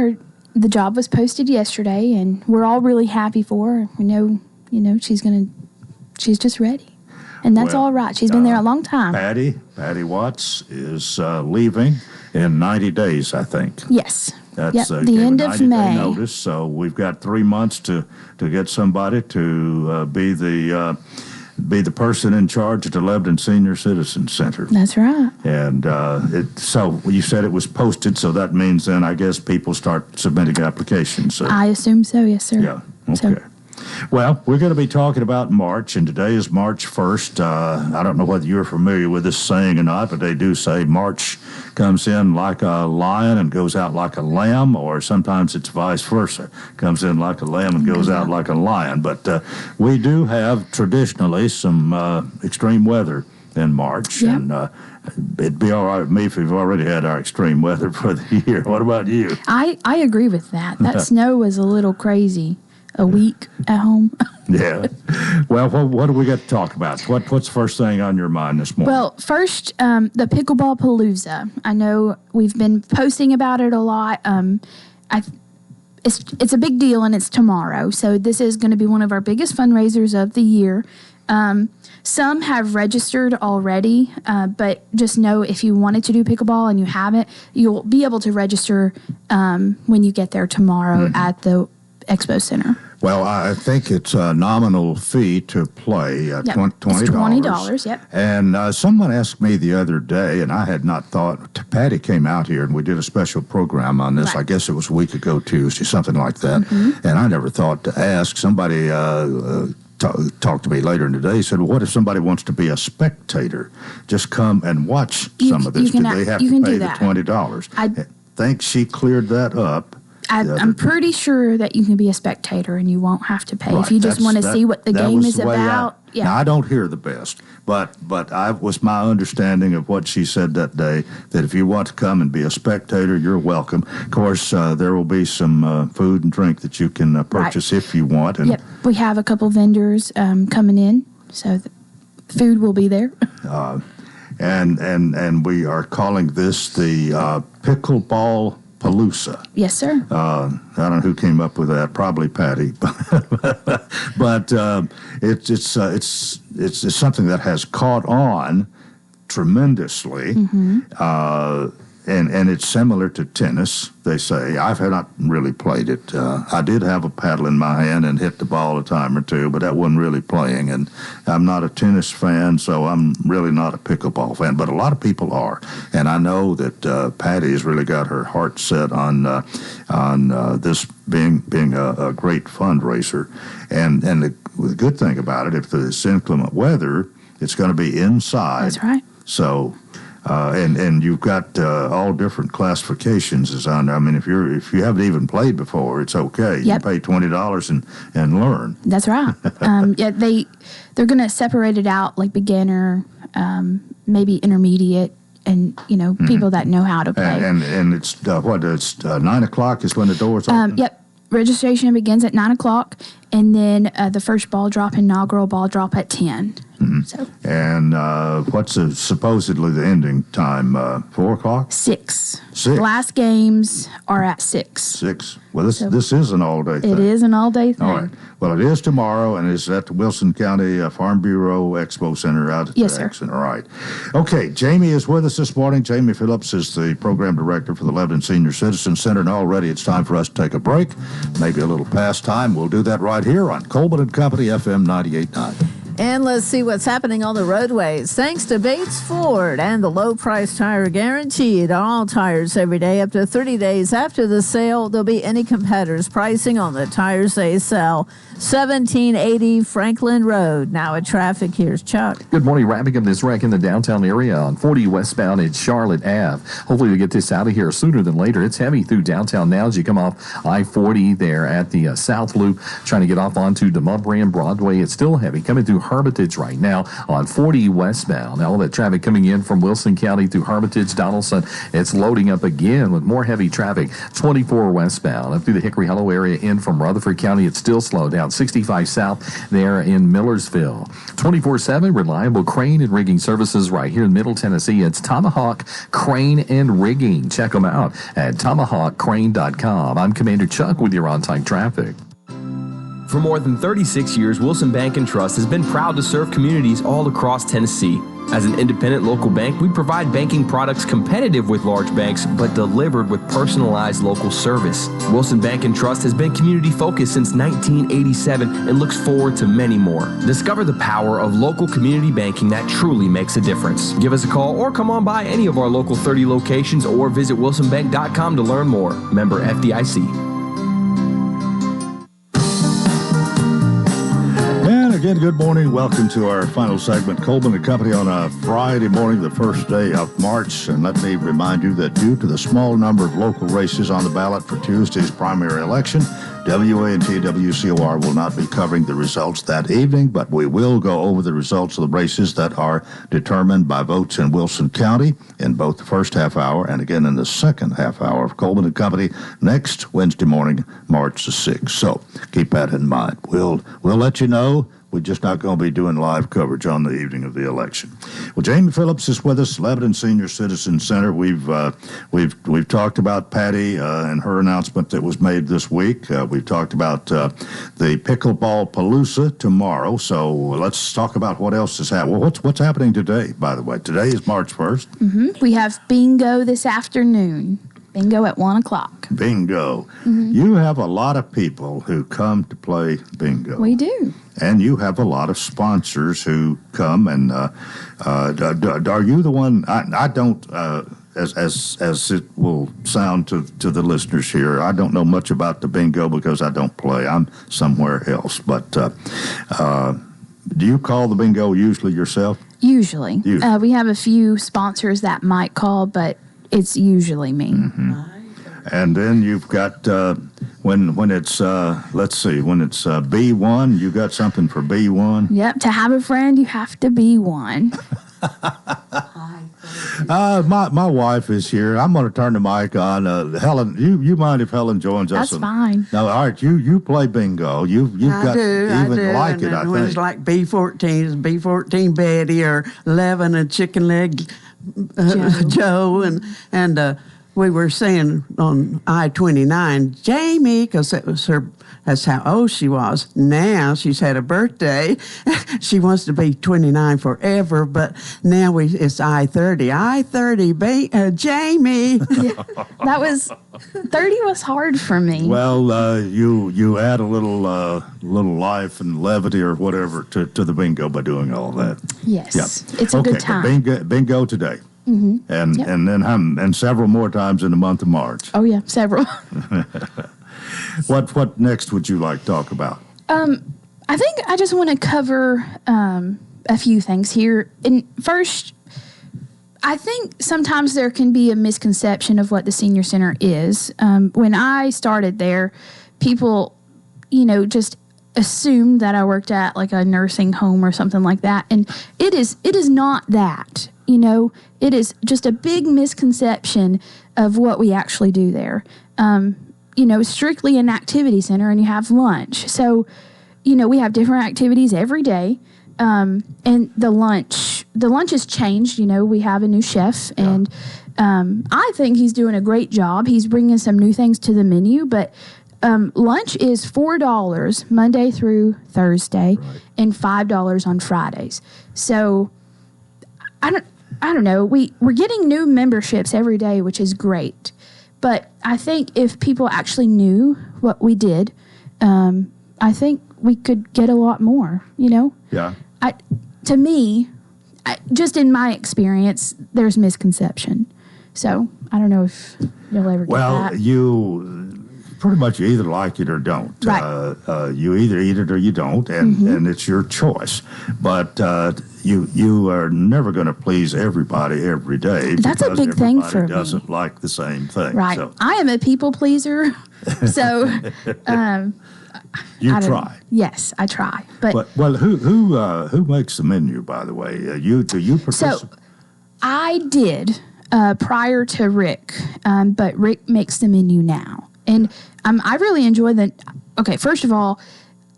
The job was posted yesterday, and we're all really happy for her. We know, she's just ready, and that's all right. She's been there a long time. Patty Watts is leaving in 90 days, I think. Yes. That's the gave a end of 90-day May. notice. So we've got 3 months to get somebody to be the person in charge at the Lebanon Senior Citizen Center. That's right. And so you said it was posted, so that means then I guess people start submitting applications. So. I assume so, yes, sir. Yeah, okay. So, well, we're going to be talking about March, and today is March 1st. I don't know whether you're familiar with this saying or not, but they do say March comes in like a lion and goes out like a lamb, or sometimes it's vice versa. Comes in like a lamb and goes out like a lion. But we do have traditionally some extreme weather in March, Yep. and it'd be all right with me if we've already had our extreme weather for the year. What about you? I agree with that. That snow was a little crazy. A week at home. Yeah. Well, what do we got to talk about? What's the first thing on your mind this morning? Well, first, the Pickleball Palooza. I know we've been posting about it a lot. It's a big deal, and it's tomorrow. So this is going to be one of our biggest fundraisers of the year. Some have registered already, but just know if you wanted to do pickleball and you haven't, you'll be able to register when you get there tomorrow at the Expo Center. Well, I think it's a nominal fee to play, Yep. $20. It's $20, yep. And someone asked me the other day, and I had not thought, Patty came out here and we did a special program on this. Right. I guess it was a week ago, Tuesday, something like that. Mm-hmm. And I never thought to ask. Somebody talked to me later in the day. He said, well, what if somebody wants to be a spectator? Just come and watch some of this. Do they have to pay the $20? I think she cleared that up. I'm pretty sure that you can be a spectator and you won't have to pay if you just want to see what the game is about. Yeah. Now, I don't hear the best, but I was my understanding of what she said that day, that if you want to come and be a spectator, you're welcome. Of course, there will be some food and drink that you can purchase if you want. And yep, we have a couple vendors coming in, so the food will be there. And we are calling this the Pickleball Palooza. Yes, sir. I don't know who came up with that. Probably Patty, but it's something that has caught on tremendously, and it's similar to tennis. They say I've not really played it. I did have a paddle in my hand and hit the ball a time or two, but that wasn't really playing. And I'm not a tennis fan, so I'm really not a pickleball fan. But a lot of people are, and I know that Patty has really got her heart set on this being a great fundraiser. And the good thing about it, if there's inclement weather, it's going to be inside. That's right. So. And you've got all different classifications as on. I mean, if you haven't even played before, it's okay. Yep. You pay $20 and learn. That's right. Yeah, they're going to separate it out like beginner, maybe intermediate, and people that know how to play. And it's it's 9 o'clock is when the doors open. Yep. Registration begins at 9 o'clock, and then the first inaugural ball drop at 10. Mm-hmm. So. And what's supposedly the ending time? 4 o'clock? 6. 6. Last games are at 6. 6. Well, this is an all-day thing. It is an all-day thing. All right. Well, it is tomorrow, and it's at the Wilson County Farm Bureau Expo Center out at Yes, Jackson. All right. Okay, Jamie is with us this morning. Jamie Phillips is the program director for the Lebanon Senior Citizen Center, and already it's time for us to take a break, maybe a little past time. We'll do that right here on Coleman & Company, FM 98.9. And let's see what's happening on the roadways. Thanks to Bates Ford and the low price tire guaranteed on all tires every day up to 30 days after the sale. There'll be any competitor's pricing on the tires they sell. 1780 Franklin Road. Now at traffic, here's Chuck. Good morning. Wrapping up this wreck in the downtown area on 40 westbound at Charlotte Ave. Hopefully we get this out of here sooner than later. It's heavy through downtown now as you come off I-40 there at the South Loop, trying to get off onto DeMontbray and Broadway. It's still heavy coming through Hermitage right now on 40 westbound. All that traffic coming in from Wilson County through Hermitage, Donaldson. It's loading up again with more heavy traffic. 24 westbound up through the Hickory Hollow area in from Rutherford County. It's still slowed down. 65 south there in Millersville. 24/7 reliable crane and rigging services right here in Middle Tennessee. It's Tomahawk Crane and Rigging. Check them out at tomahawkcrane.com. I'm Commander Chuck with your on-time traffic. For more than 36 years, Wilson Bank & Trust has been proud to serve communities all across Tennessee. As an independent local bank, we provide banking products competitive with large banks, but delivered with personalized local service. Wilson Bank & Trust has been community-focused since 1987 and looks forward to many more. Discover the power of local community banking that truly makes a difference. Give us a call or come on by any of our local 30 locations or visit wilsonbank.com to learn more. Member FDIC. Again, good morning. Welcome to our final segment, Coleman and Company, on a Friday morning, the first day of March. And let me remind you that due to the small number of local races on the ballot for Tuesday's primary election, WANT WCOR will not be covering the results that evening, but we will go over the results of the races that are determined by votes in Wilson County in both the first half hour and again in the second half hour of Coleman and Company next Wednesday morning, March the 6th. So keep that in mind. We'll let you know. We're just not going to be doing live coverage on the evening of the election. Well, Jamie Phillips is with us, Lebanon Senior Citizen Center. We've talked about Patty and her announcement that was made this week. We've talked about the Pickleball Palooza tomorrow. So let's talk about what else is happening. Well, what's happening today, by the way? Today is March 1st. Mm-hmm. We have bingo this afternoon. Bingo at 1 o'clock. Bingo. Mm-hmm. You have a lot of people who come to play bingo. We do. And you have a lot of sponsors who come. And are you the one? I don't, as it will sound to the listeners here, I don't know much about the bingo because I don't play. I'm somewhere else. But do you call the bingo usually yourself? Usually. We have a few sponsors that might call, but it's usually me. Mm-hmm. And then you've got when it's let's see, when it's B1, you got something for B1. Yep. To have a friend, you have to be one. My wife is here. I'm going to turn the mic on. Helen, you mind if Helen joins us? That's fine. No, all right. You play bingo. You've got even like it. I when think it's like B14, it's B14 Betty or 11 and chicken leg Joe and we were saying on I-29 Jamie, because that was her. That's how old she was. Now she's had a birthday. She wants to be 29 forever, but now it's I-30. Jamie. Yeah, that was 30 was hard for me. Well, you add a little life and levity or whatever to the bingo by doing all that. Yes, yeah. It's a good time. Bingo today. Mm-hmm. And then several more times in the month of March. Oh yeah, several. What next would you like to talk about? I think I just want to cover a few things here. And first, I think sometimes there can be a misconception of what the senior center is. When I started there, people, just assumed that I worked at like a nursing home or something like that, and it is not that. It is just a big misconception of what we actually do there. Strictly an activity center, and you have lunch. So, we have different activities every day. And the lunch has changed. We have a new chef, and I think he's doing a great job. He's bringing some new things to the menu, but lunch is $4 Monday through Thursday, right, and $5 on Fridays. So I don't know. We're getting new memberships every day, which is great. But I think if people actually knew what we did, I think we could get a lot more, Yeah. To me, just in my experience, there's misconception. So I don't know if you'll ever get that. Well, you pretty much either like it or don't. Right. You either eat it or you don't, and it's your choice. But you are never going to please everybody every day. That's a big thing for me. Everybody doesn't like the same thing. Right. So. I am a people pleaser, so you try. Yes, I try. But who makes the menu? By the way, do you participate? So I did prior to Rick, but Rick makes the menu now, and I really enjoy the. Okay, first of all,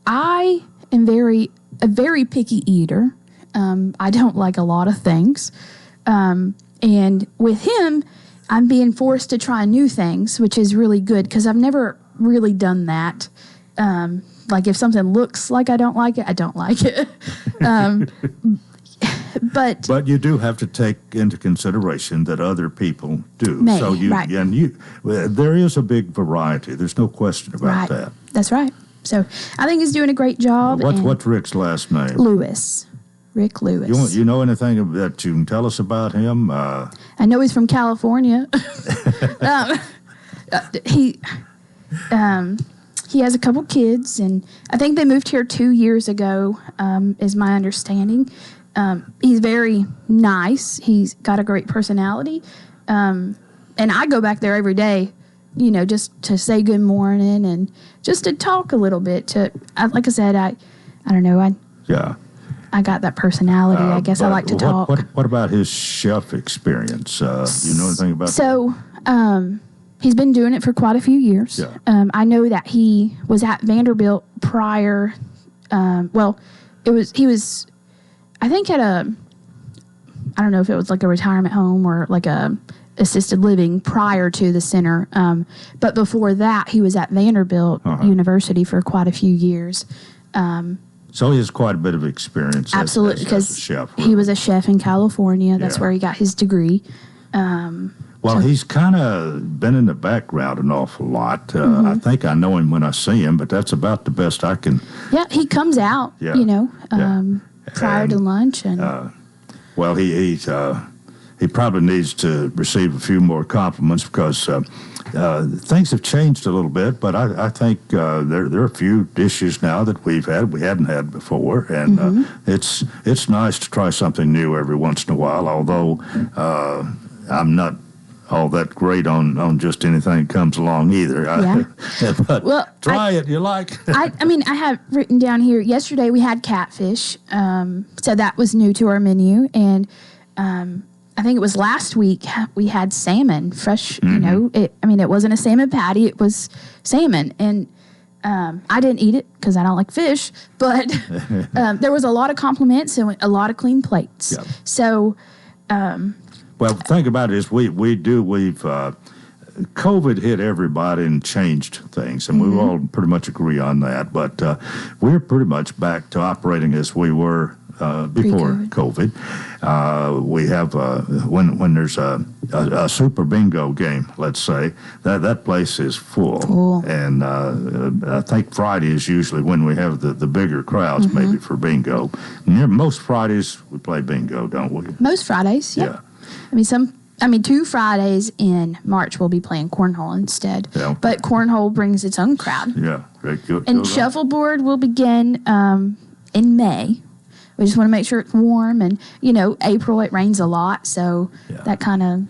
I am a very picky eater. I don't like a lot of things. And with him, I'm being forced to try new things, which is really good because I've never really done that. like if something looks like I don't like it, I don't like it. But you do have to take into consideration that other people do. May, so right. there is a big variety. There's no question about that. That's right. So I think he's doing a great job. What's Rick's last name? Lewis. Rick Lewis. You know anything that you can tell us about him? I know he's from California. He has a couple kids, and I think they moved here 2 years ago, is my understanding. He's very nice. He's got a great personality. And I go back there every day, just to say good morning and just to talk a little bit. Like I said, I don't know. I got that personality. I guess I like to talk. What about his chef experience? You know anything about that? So, he's been doing it for quite a few years. Yeah. I know that he was at Vanderbilt prior. He was, I think, at I don't know if it was like a retirement home or like a assisted living prior to the center. But before that, he was at Vanderbilt University for quite a few years. So he has quite a bit of experience. Absolutely, as a chef. Really. He was a chef in California. That's where he got his degree. He's kind of been in the background an awful lot. I think I know him when I see him, but that's about the best I can. Yeah, he comes out, prior to lunch. And he probably needs to receive a few more compliments because things have changed a little bit, but I think there are a few dishes now that we hadn't had before, and it's nice to try something new every once in a while, although I'm not all that great on just anything that comes along either. Try it, you like. I have written down here, yesterday we had catfish, so that was new to our menu, and I think it was last week we had salmon, fresh, it wasn't a salmon patty, it was salmon, and I didn't eat it because I don't like fish, but there was a lot of compliments and a lot of clean plates. Yep. So, well, the thing about it is we've COVID hit everybody and changed things, and we all pretty much agree on that, but we're pretty much back to operating as we were before COVID. We have when there's a super bingo game, let's say, that place is full. And I think Friday is usually when we have the bigger crowds, maybe for bingo. Most Fridays we play bingo, don't we? Most Fridays, yeah. 2 Fridays in March we'll be playing cornhole instead. Yeah. But cornhole brings its own crowd. Yeah, very good. And shuffleboard will begin in May. We just want to make sure it's warm, and April it rains a lot, so that kind of.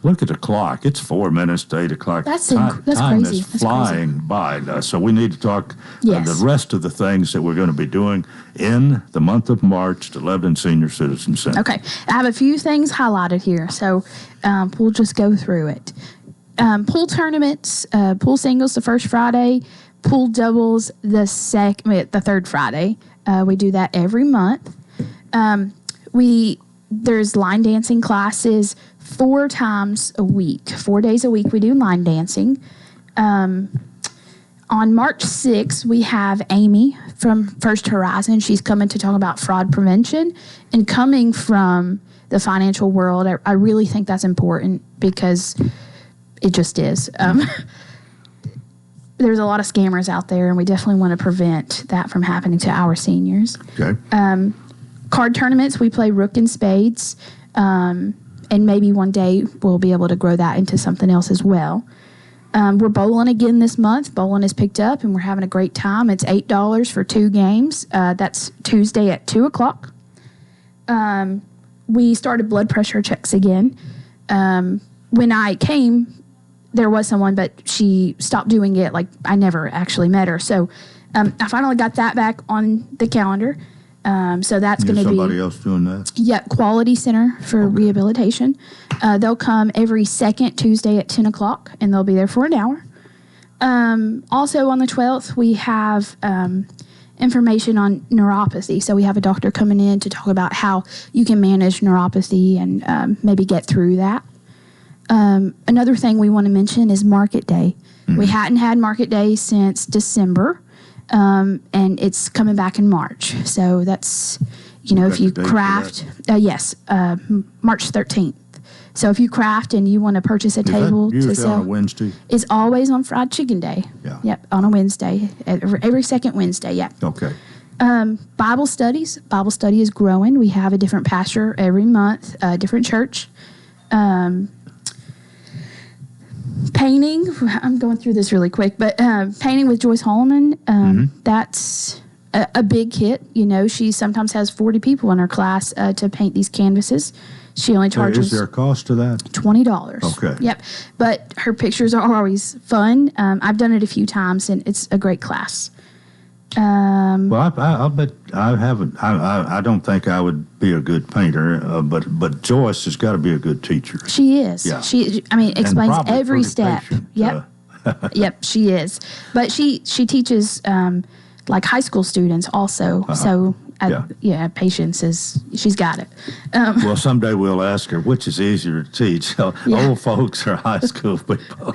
Look at the clock; it's 4 minutes to 8 o'clock. That's time crazy. Is flying by. So we need to talk the rest of the things that we're going to be doing in the month of March at Lebanon Senior Citizen Center. Okay, I have a few things highlighted here, so we'll just go through it. Pool tournaments, pool singles the first Friday, pool doubles the third Friday. We do that every month. There's line dancing classes 4 times a week. 4 days a week we do line dancing. On March 6th, we have Amy from First Horizon. She's coming to talk about fraud prevention. And coming from the financial world, I really think that's important because it just is. There's a lot of scammers out there, and we definitely want to prevent that from happening to our seniors. Okay. Card tournaments, we play rook and spades, and maybe one day we'll be able to grow that into something else as well. We're bowling again this month. Bowling is picked up, and we're having a great time. It's $8 for 2 games. That's Tuesday at 2 o'clock. We started blood pressure checks again. When I came, there was someone, but she stopped doing it. Like, I never actually met her. So I finally got that back on the calendar. So that's going to be somebody else doing that. Yeah, Quality Center for Rehabilitation. They'll come every second Tuesday at 10 o'clock, and they'll be there for an hour. Also on the 12th, we have information on neuropathy. So we have a doctor coming in to talk about how you can manage neuropathy and maybe get through that. Another thing we want to mention is Market Day. Mm-hmm. We hadn't had Market Day since December. and it's coming back in March. So that's, if you craft, yes, March 13th. So if you craft and you want to purchase a table to sell, on a Wednesday? It's always on Fried Chicken Day. Yeah. Yep, on a Wednesday, every second Wednesday. Yep. Okay. Bible studies. Bible study is growing. We have a different pastor every month, a different church. Painting. I'm going through this really quick, but painting with Joyce Coleman. That's a big hit. She sometimes has 40 people in her class to paint these canvases. She only charges. Is there a cost to that? $20. Okay. Yep. But her pictures are always fun. I've done it a few times, and it's a great class. Well, I'll bet I haven't. I don't think I would be a good painter, but Joyce has got to be a good teacher. She is. Yeah. She explains every step. Patient, Yep. Yep, she is. But she teaches like high school students also. So patience she's got it. Well, someday we'll ask her which is easier to teach, old folks or high school people.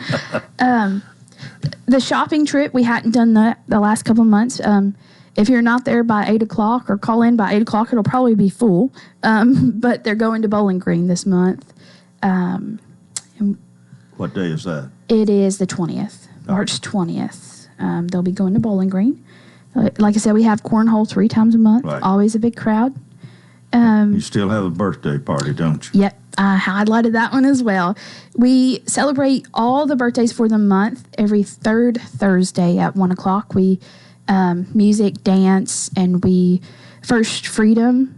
The shopping trip, we hadn't done that the last couple of months. If you're not there by 8 o'clock or call in by 8 o'clock, it'll probably be full. But they're going to Bowling Green this month. What day is that? It is the 20th, March 20th. They'll be going to Bowling Green. Like I said, we have cornhole 3 times a month. Right. Always a big crowd. You still have a birthday party, don't you? Yep, I highlighted that one as well. We celebrate all the birthdays for the month every third Thursday at 1 o'clock. We music, dance, and we First Freedom.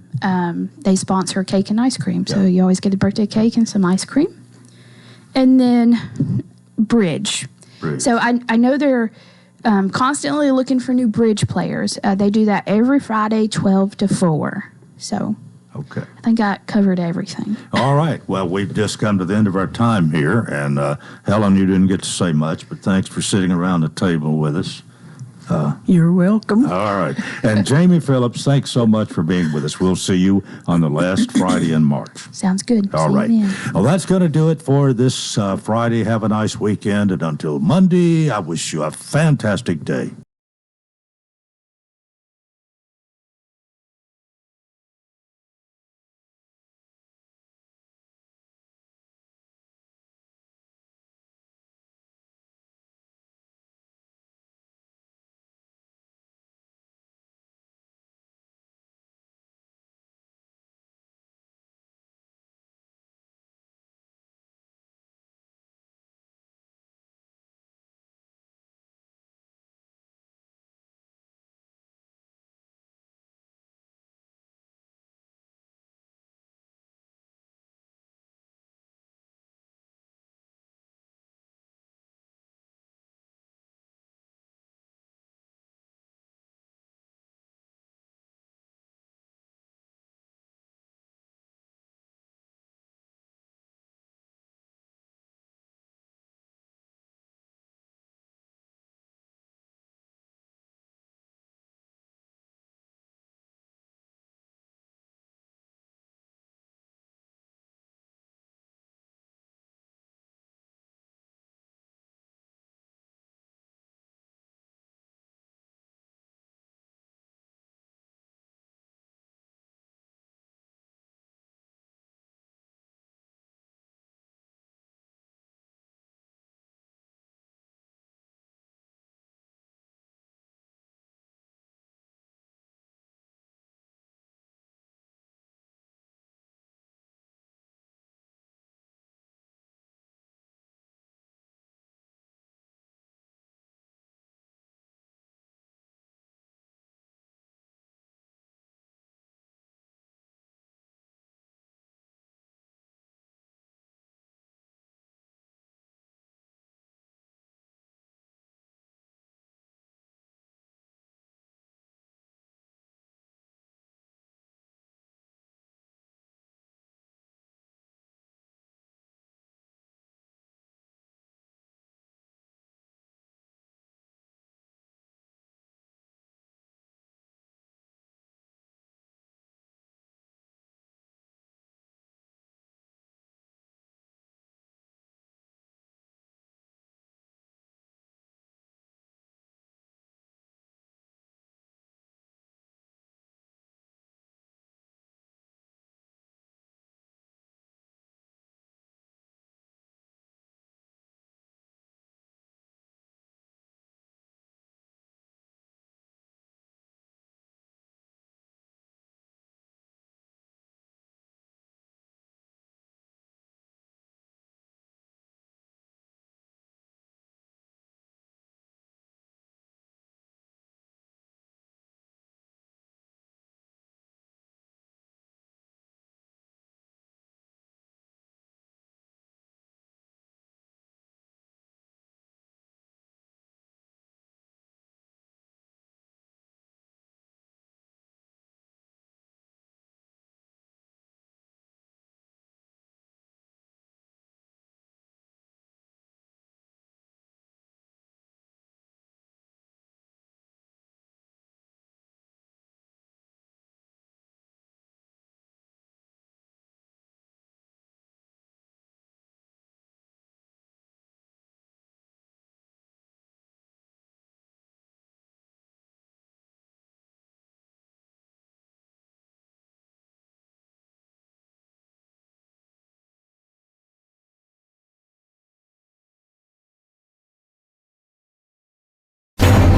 They sponsor cake and ice cream, so you always get a birthday cake and some ice cream. And then bridge. So I know they're constantly looking for new bridge players. They do that every Friday, 12 to 4. So okay. I think I covered everything. All right. Well, we've just come to the end of our time here. And Helen, you didn't get to say much, but thanks for sitting around the table with us. You're welcome. All right. And Jamie Phillips, thanks so much for being with us. We'll see you on the last Friday in March. Sounds good. All right. Well, that's going to do it for this Friday. Have a nice weekend. And until Monday, I wish you a fantastic day.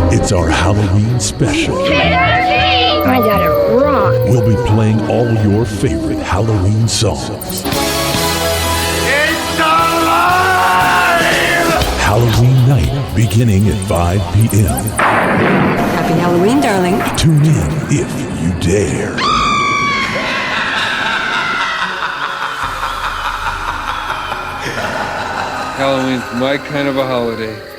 It's our Halloween special. I got it wrong. We'll be playing all your favorite Halloween songs. It's alive! Halloween night beginning at 5 p.m. Happy Halloween, darling. Tune in if you dare. Halloween's my kind of a holiday.